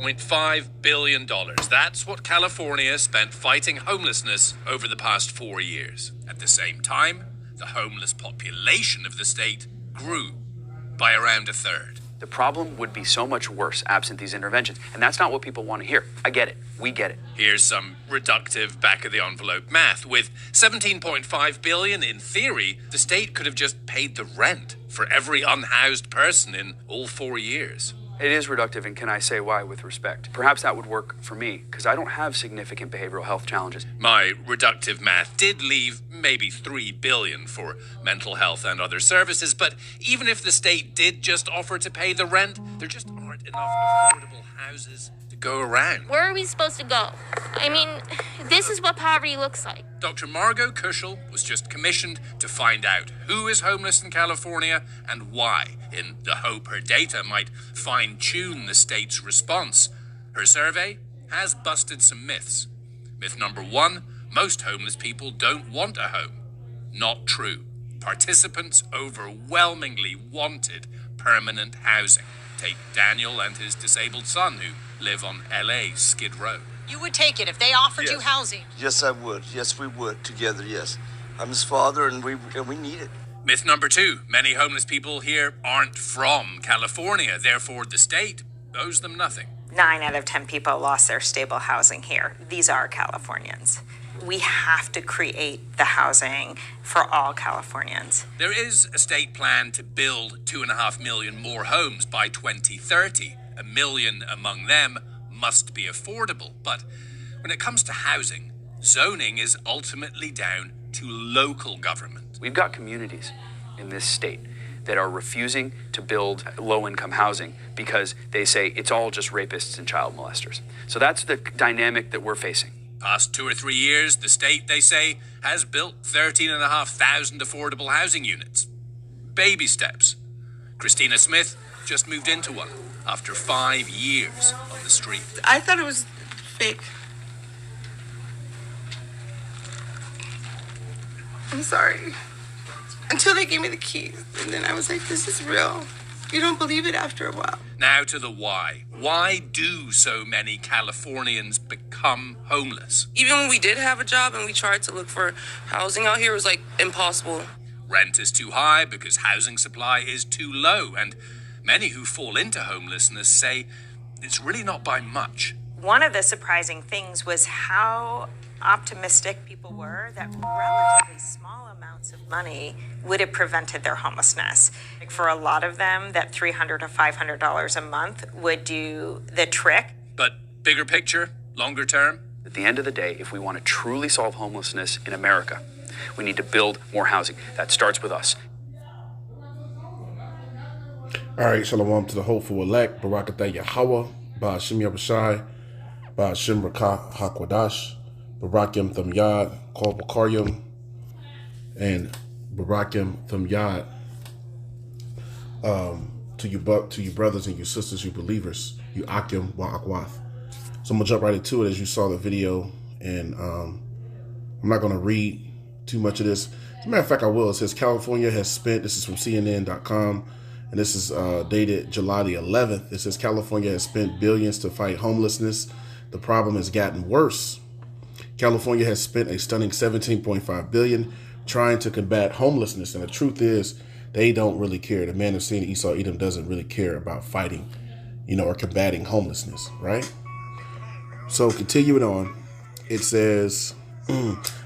$17.5 billion. That's what California spent fighting homelessness over the past 4 years. At the same time, the homeless population of the state grew by around a third. The problem would be so much worse absent these interventions. And that's not what people want to hear. I get it. We get it. Here's some reductive back-of-the-envelope math. With $17.5 billion in theory, the state could have just paid the rent for every unhoused person in all 4 years. It is reductive, and can I say why with respect? Perhaps that would work for me, because I don't have significant behavioral health challenges. My reductive math did leave maybe $3 billion for mental health and other services, but even if the state did just offer to pay the rent, there just aren't enough affordable houses to go around. Where are we supposed to go? I mean, this is what poverty looks like. Dr. Margot Kushel was just commissioned to find out who is homeless in California and why, in the hope her data might fine-tune the state's response. Her survey has busted some myths. Myth number 1, most homeless people don't want a home. Not true. Participants overwhelmingly wanted permanent housing. Take Daniel and his disabled son, who live on LA's Skid Row. You would take it if they offered you housing? Yes, I would. Yes, we would. Together, yes. I'm his father, and we need it. Myth number 2, many homeless people here aren't from California, therefore the state owes them nothing. 9 out of 10 people lost their stable housing here. These are Californians. We have to create the housing for all Californians. There is a state plan to build 2.5 million more homes by 2030. 1 million among them must be affordable. But when it comes to housing, zoning is ultimately down to local government. We've got communities in this state that are refusing to build low-income housing because they say it's all just rapists and child molesters. So that's the dynamic that we're facing. Past 2 or 3 years, the state, they say, has built 13,500 affordable housing units. Baby steps. Christina Smith just moved into one after 5 years on the street. I thought it was fake. I'm sorry. Until they gave me the keys, and then I was like, this is real. You don't believe it after a while. Now to the why. Why do so many Californians become homeless? Even when we did have a job and we tried to look for housing out here, it was like impossible. Rent is too high because housing supply is too low, and many who fall into homelessness say it's really not by much. One of the surprising things was how optimistic people were that relatively small amounts of money would have prevented their homelessness. For a lot of them, that $300 to $500 a month would do the trick. But bigger picture, longer term? At the end of the day, if we want to truly solve homelessness in America, we need to build more housing. That starts with us. All right, shalom to the hopeful elect, Barakatah Yahweh, Ba'ashim Yabushai, Ba'ashim Rakah HaKwadash, Barakim Thum Yad, Kol Bakaryam, and Barakim Thum Yad. To you brothers and you sisters, you believers, you Akim Wa Akwath. So I'm going to jump right into it as you saw the video, and I'm not going to read too much of this. As a matter of fact, I will. It says California has spent, this is from CNN.com, and this is dated July the 11th. It says California has spent billions to fight homelessness. The problem has gotten worse. California has spent a stunning $17.5 billion trying to combat homelessness. And the truth is, they don't really care. The man of sin, Esau Edom, doesn't really care about fighting, or combating homelessness, right? So continuing on, it says,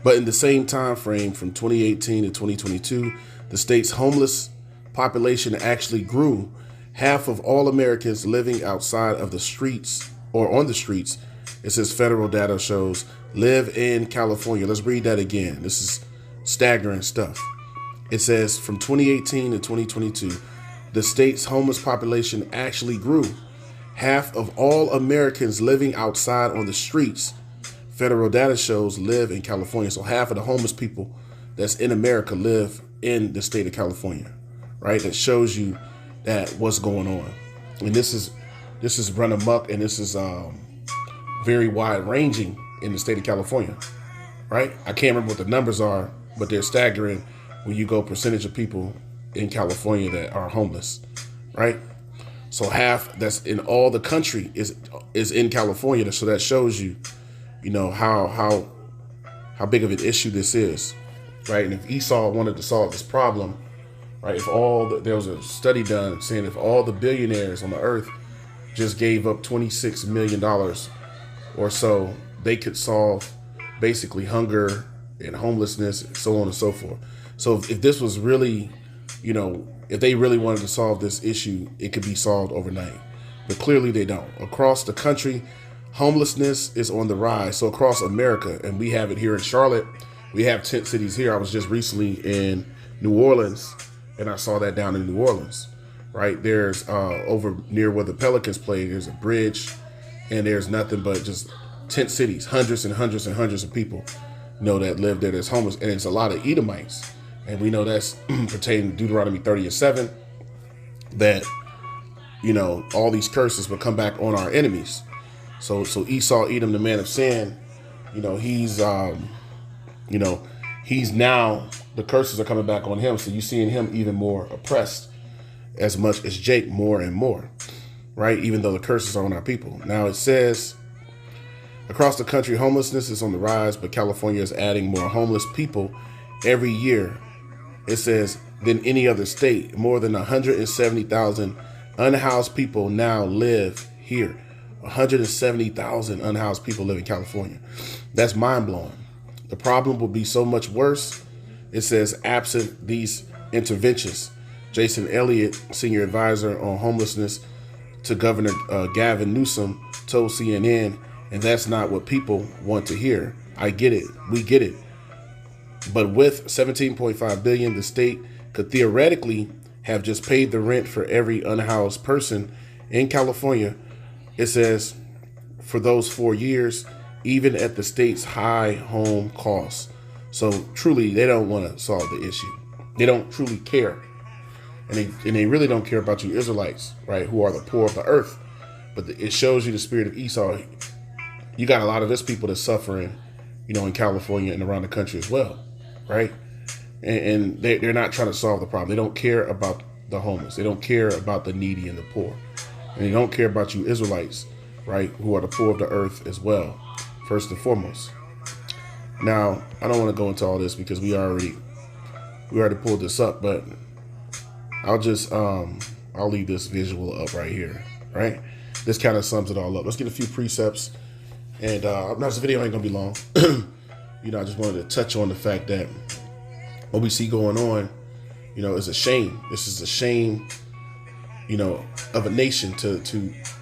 but in the same time frame from 2018 to 2022, the state's homeless population actually grew. Half of all Americans living outside of the streets or on the streets, it says federal data shows, live in California. Let's read that again. This is staggering stuff. It says from 2018 to 2022, the state's homeless population actually grew. Half of all Americans living outside on the streets, federal data shows, live in California. So half of the homeless people that's in America live in the state of California, right? That shows you that what's going on. And this is run amok, and this is very wide ranging in the state of California, right? I can't remember what the numbers are, but they're staggering when you go percentage of people in California that are homeless, right? So half that's in all the country is in California. So that shows you, you know, how big of an issue this is, right? And if Esau wanted to solve this problem, right? If there was a study done saying if all the billionaires on the earth just gave up $26 million or so, they could solve basically hunger and homelessness, and so on and so forth. So if this was really, you know, if they really wanted to solve this issue, it could be solved overnight. But clearly they don't. Across the country, homelessness is on the rise. So across America, and we have it here in Charlotte, we have tent cities here. I was just recently in New Orleans, and I saw that down in New Orleans, right? There's over near where the Pelicans play, there's a bridge, and there's nothing but just tent cities, hundreds and hundreds and hundreds of people, you know, that live there that's homeless. And it's a lot of Edomites. And we know that's pertaining to Deuteronomy 30:7, that, you know, all these curses will come back on our enemies. So Esau, Edom, the man of sin, you know, he's now, the curses are coming back on him. So you're seeing him even more oppressed, as much as Jake more and more, right? Even though the curses are on our people. Now it says, across the country, homelessness is on the rise, but California is adding more homeless people every year. It says, than any other state. More than 170,000 unhoused people now live here. 170,000 unhoused people live in California. That's mind-blowing. The problem will be so much worse, it says, absent these interventions. Jason Elliott, senior advisor on homelessness to Governor Gavin Newsom, told CNN, and that's not what people want to hear. I get it. We get it. But with $17.5 billion, the state could theoretically have just paid the rent for every unhoused person in California. It says for those 4 years, even at the state's high home costs. So truly, they don't want to solve the issue. They don't truly care. And they really don't care about you Israelites, right, who are the poor of the earth. But it shows you the spirit of Esau. You got a lot of his people that's suffering, you know, in California and around the country as well, right? And they're not trying to solve the problem. They don't care about the homeless. They don't care about the needy and the poor. And they don't care about you Israelites, right, who are the poor of the earth as well, first and foremost. Now, I don't want to go into all this because we already pulled this up, but I'll leave this visual up right here, right? This kind of sums it all up. Let's get a few precepts. And now this video ain't gonna be long. You know, I just wanted to touch on the fact that what we see going on, you know, is a shame. This is a shame, you know, of a nation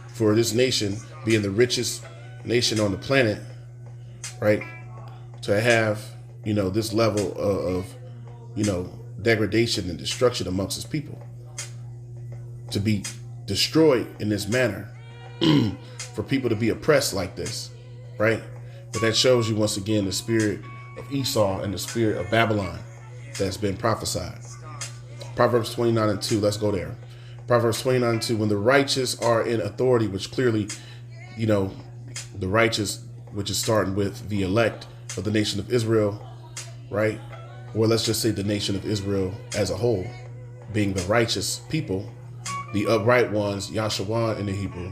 for this nation being the richest nation on the planet, right? To have, you know, this level of you know, degradation and destruction amongst its people, to be destroyed in this manner, for people to be oppressed like this, right? But that shows you once again the spirit of Esau and the spirit of Babylon that's been prophesied. Proverbs 29:2, let's go there. Proverbs 29:2, when the righteous are in authority, which clearly, you know, the righteous, which is starting with the elect of the nation of Israel, right? Or let's just say the nation of Israel as a whole, being the righteous people, the upright ones, Yashawan in the Hebrew,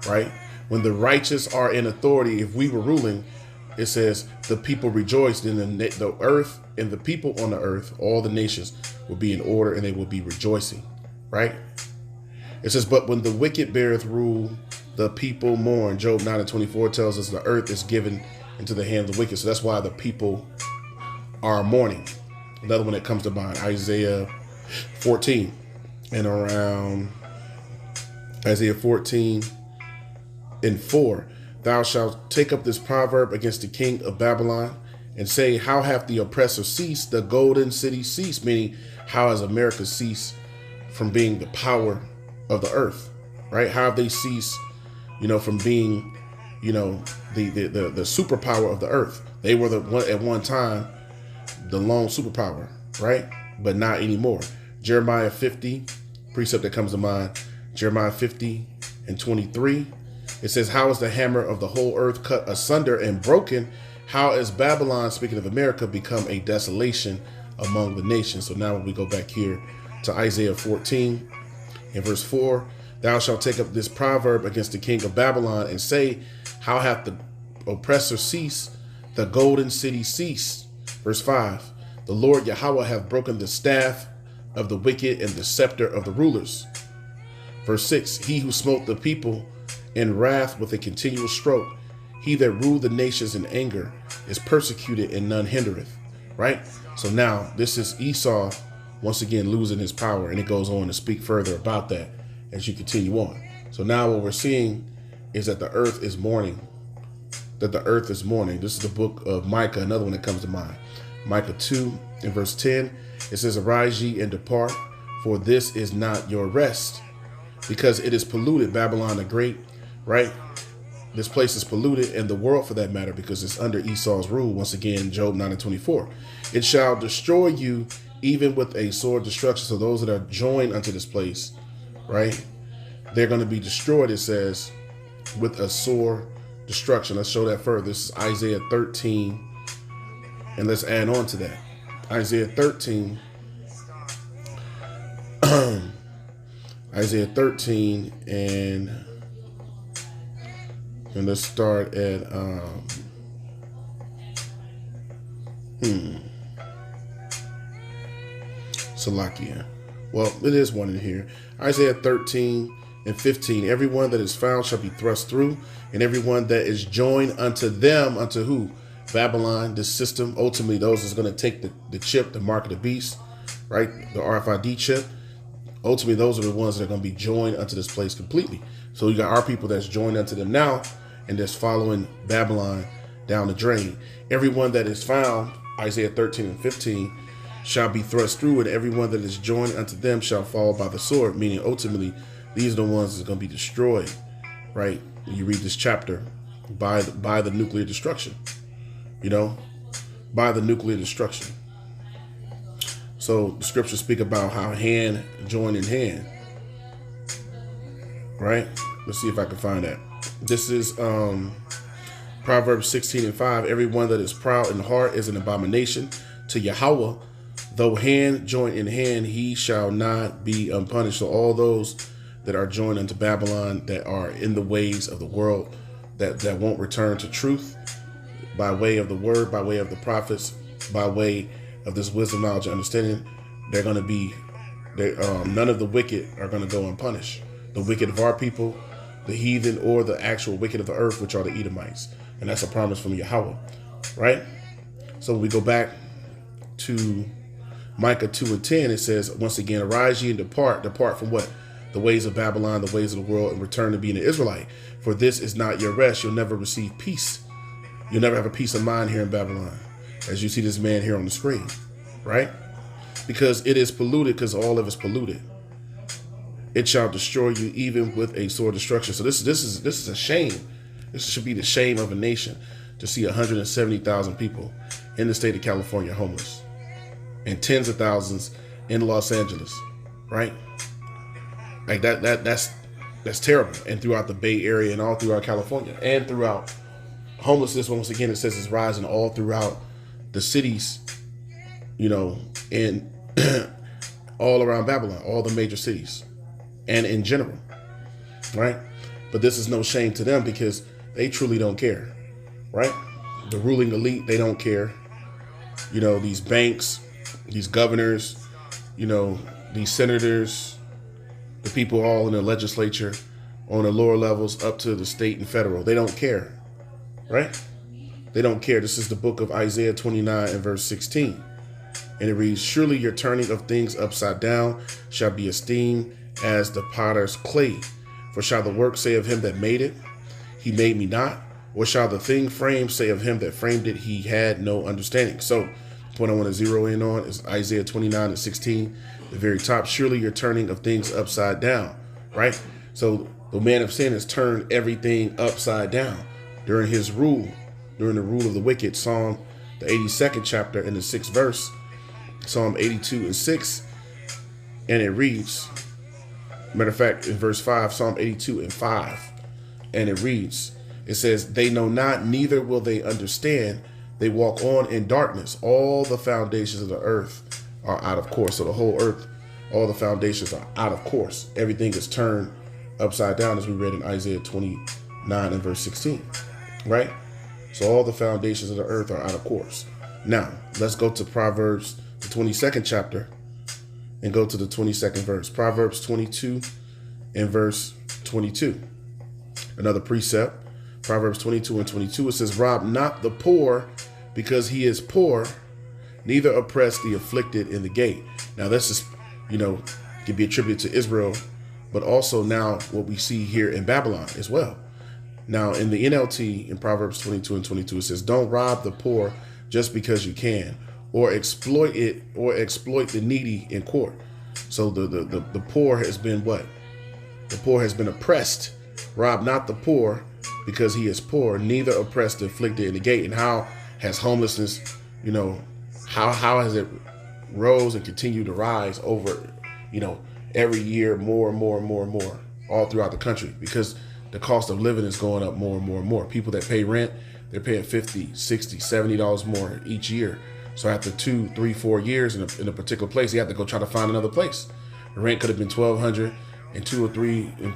right? When the righteous are in authority, if we were ruling, it says the people rejoiced, in the earth and the people on the earth, all the nations will be in order and they will be rejoicing, right? It says, but when the wicked beareth rule, the people mourn. Job 9:24 tells us the earth is given into the hand of the wicked. So that's why the people are mourning. Another one that comes to mind, Isaiah 14, and around Isaiah 14:4, thou shalt take up this proverb against the king of Babylon and say, how hath the oppressor ceased, the golden city ceased? Meaning, how has America ceased from being the power of the earth, right? How have they ceased, you know, from being, you know, the superpower of the earth? They were the one at one time, the lone superpower, right? But not anymore. Jeremiah 50, precept that comes to mind, Jeremiah 50:23. It says, how is the hammer of the whole earth cut asunder and broken? How is Babylon, speaking of America, become a desolation among the nations? So now when we go back here to Isaiah 14 in verse 4, Thou shalt take up this proverb against the king of Babylon and say, how hath the oppressor ceased? The golden city ceased. Verse 5. The Lord Yahweh hath broken the staff of the wicked and the scepter of the rulers. Verse 6. He who smote the people in wrath with a continual stroke, he that ruled the nations in anger, is persecuted and none hindereth. Right? So now this is Esau once again losing his power, and it goes on to speak further about that as you continue on. So now what we're seeing is that the earth is mourning. That the earth is mourning. This is the book of Micah, another one that comes to mind. Micah 2 in verse 10, it says, arise ye and depart, for this is not your rest, because it is polluted, Babylon the Great, right? This place is polluted, and the world for that matter, because it's under Esau's rule. Once again, Job 9 and 24. It shall destroy you even with a sword destruction. So those that are joined unto this place, right, they're going to be destroyed, it says, with a sword destruction. Let's show that further. This is Isaiah 13, and let's add on to that. Isaiah 13, Isaiah 13, and let's start at Salakia. Well, it is one in here. Isaiah 13 and 15. Everyone that is found shall be thrust through, and everyone that is joined unto them, unto who? Babylon, this system. Ultimately, those is going to take the chip, the mark of the beast, right? The RFID chip. Ultimately, those are the ones that are going to be joined unto this place completely. So you got our people that's joined unto them now, and that's following Babylon down the drain. Everyone that is found, Isaiah 13 and 15, shall be thrust through, and everyone that is joined unto them shall fall by the sword, meaning ultimately these are the ones that are going to be destroyed, right? When you read this chapter, by the nuclear destruction, by the nuclear destruction. So the scriptures speak about how hand joined in hand, right? Let's see if I can find that. This is Proverbs 16 and 5. Everyone that is proud in heart is an abomination to Yahweh. Though hand joined in hand, he shall not be unpunished. So all those that are joined unto Babylon, that are in the ways of the world, that won't return to truth by way of the word, by way of the prophets, by way of this wisdom, knowledge, and understanding, they're going to be, none of the wicked are going to go unpunished. The wicked of our people, the heathen, or the actual wicked of the earth, which are the Edomites. And that's a promise from Yahweh, right? So we go back to Micah 2 and 10, it says, once again, arise ye and depart. Depart from what? The ways of Babylon, the ways of the world, and return to being an Israelite. For this is not your rest. You'll never receive peace. You'll never have a peace of mind here in Babylon, as you see this man here on the screen, right? Because it is polluted, because all of it's polluted. It shall destroy you even with a sword destruction. So this is a shame. This should be the shame of a nation to see 170,000 people in the state of California homeless, and tens of thousands in Los Angeles, right? Like that's terrible. And throughout the Bay Area and all throughout California and throughout homelessness, once again, it says it's rising all throughout the cities, and all around Babylon, all the major cities and in general, right? But this is no shame to them because they truly don't care, right? The ruling elite, they don't care. These banks, these governors, these senators, the people all in the legislature, on the lower levels up to the state and federal, they don't care, right? They don't care. This is the book of Isaiah 29 and verse 16. And it reads, surely your turning of things upside down shall be esteemed as the potter's clay. For shall the work say of him that made it, he made me not? Or shall the thing framed say of him that framed it, he had no understanding? So the point I want to zero in on is Isaiah 29 and 16, the very top. Surely your turning of things upside down, right? So the man of sin has turned everything upside down during his rule, during the rule of the wicked. Psalm, the 82nd chapter and the 6th verse, Psalm 82 and 6, and it reads, matter of fact, in verse 5, Psalm 82 and 5, and it reads, it says, they know not, neither will they understand. They walk on in darkness. All the foundations of the earth are out of course. So the whole earth, all the foundations are out of course. Everything is turned upside down, as we read in Isaiah 29 and verse 16, right? So all the foundations of the earth are out of course. Now, let's go to Proverbs, the 22nd chapter, and go to the 22nd verse. Proverbs 22 and verse 22. Another precept, Proverbs 22 and 22, it says, rob not the poor because he is poor, neither oppress the afflicted in the gate. Now, this is, can be attributed to Israel, but also now what we see here in Babylon as well. Now, in the NLT, in Proverbs 22 and 22, it says, don't rob the poor just because you can, or exploit the needy in court. So the poor has been what? The poor has been oppressed. Rob not the poor because he is poor, neither oppress the afflicted in the gate. And how has homelessness, how has it rose and continued to rise over, every year more and more and more and more all throughout the country? Because the cost of living is going up more and more and more. People that pay rent, they're paying $50, $60, $70 more each year. So after 2, 3, 4 years in a particular place, you have to go try to find another place. The rent could have been $1,200 in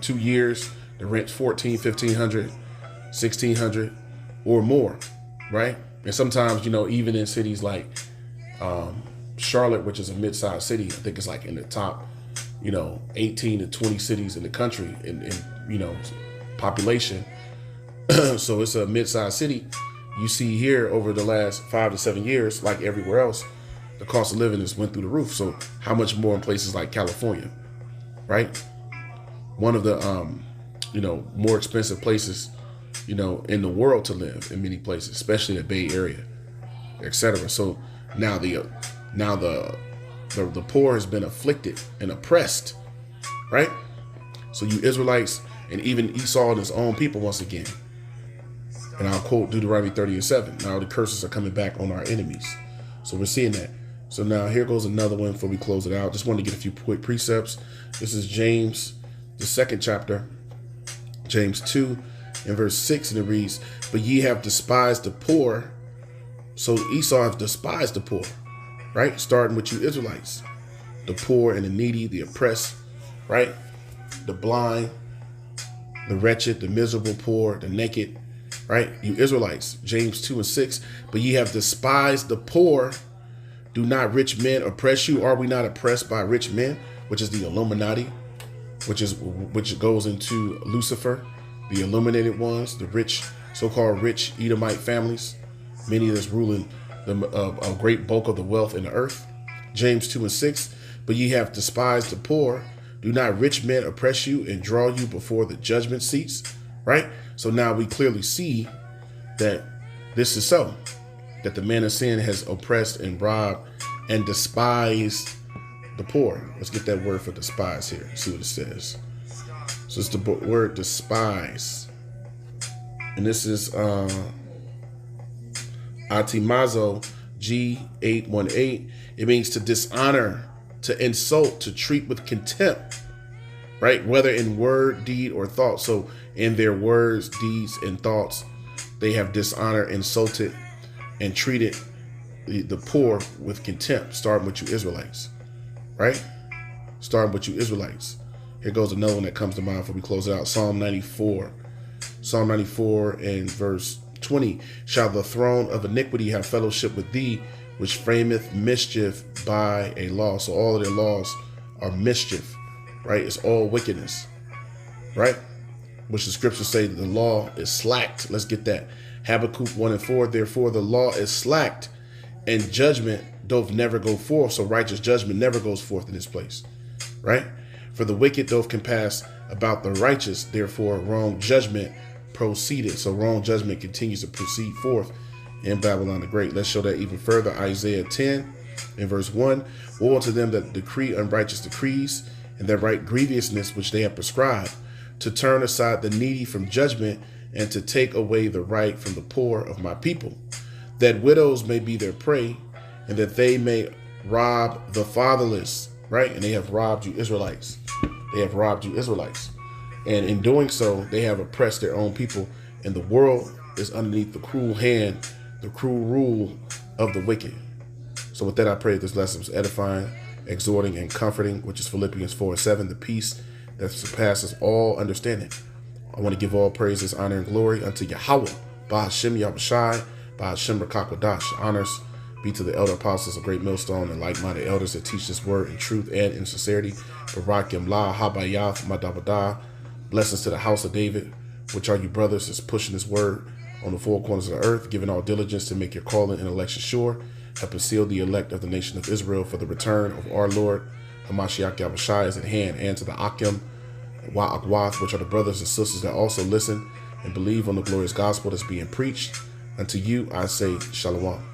2 years. The rent's $1,400, $1,500, $1,600 or more, right? And sometimes, even in cities like Charlotte, which is a mid-sized city, I think it's like in the top, 18 to 20 cities in the country in population. So it's a mid-sized city. You see here over the last 5 to 7 years, like everywhere else, the cost of living has went through the roof. So how much more in places like California, right? One of the, more expensive places, in the world to live in many places, especially the Bay Area, etc. So now the poor has been afflicted and oppressed, right? So you Israelites and even Esau and his own people once again. And I'll quote Deuteronomy 30:7. Now the curses are coming back on our enemies. So we're seeing that. So now here goes another one before we close it out. Just wanted to get a few quick precepts. This is James, the 2nd chapter, James 2 and verse 6, and it reads, but ye have despised the poor. So Esau have despised the poor, right? Starting with you Israelites. The poor and the needy, the oppressed, right? The blind, the wretched, the miserable poor, the naked, right? You Israelites, James 2 and 6, but ye have despised the poor. Do not rich men oppress you? Are we not oppressed by rich men, which is the Illuminati, which goes into Lucifer, the illuminated ones, the rich, so-called rich Edomite families, many that's ruling a great bulk of the wealth in the earth. James 2 and 6, but ye have despised the poor. Do not rich men oppress you and draw you before the judgment seats, right? So now we clearly see that this is so, that the man of sin has oppressed and robbed and despised the poor. Let's get that word for despise here. See what it says. So it's the word despise. And this is Atimazo G818. It means to dishonor, to insult, to treat with contempt, right? Whether in word, deed, or thought. So in their words, deeds, and thoughts, they have dishonored, insulted, and treated the poor with contempt, starting with you Israelites, right? Starting with you Israelites. Here goes another one that comes to mind before we close it out. Psalm 94. Psalm 94 and verse 20. Shall the throne of iniquity have fellowship with thee, which frameth mischief by a law? So all of their laws are mischief, right? It's all wickedness, right? Which the scriptures say that the law is slacked. Let's get that. Habakkuk 1 and 4. Therefore the law is slacked, and judgment doth never go forth. So righteous judgment never goes forth in this place, right? For the wicked doth compass about the righteous, therefore wrong judgment proceeded. So wrong judgment continues to proceed forth in Babylon the Great. Let's show that even further. Isaiah 10 and verse 1. Woe unto them that decree unrighteous decrees, and that write grievousness which they have prescribed, to turn aside the needy from judgment, and to take away the right from the poor of my people, that widows may be their prey, and that they may rob the fatherless, right? And they have robbed you Israelites. They have robbed you Israelites. And in doing so, they have oppressed their own people, and the world is underneath the cruel hand, the cruel rule of the wicked. So with that, I pray that this lesson was edifying, exhorting, and comforting, which is Philippians 4 and 7. The peace that surpasses all understanding. I want to give all praises, honor, and glory unto Yahweh, Ba'ashem Yahushai, Ba'ashem Rakakwadash. Honors be to the elder apostles of Great Millstone and like-minded elders that teach this word in truth and in sincerity. Barakim La Habayath Madabada. Blessings to the house of David, which are you brothers is pushing this word on the four corners of the earth, giving all diligence to make your calling and election sure. Help us seal the elect of the nation of Israel for the return of our Lord Hamashiach Yahushai is at hand, and to the Akim Wa'akwath, which are the brothers and sisters that also listen and believe on the glorious gospel that's being preached. Unto you I say Shalom.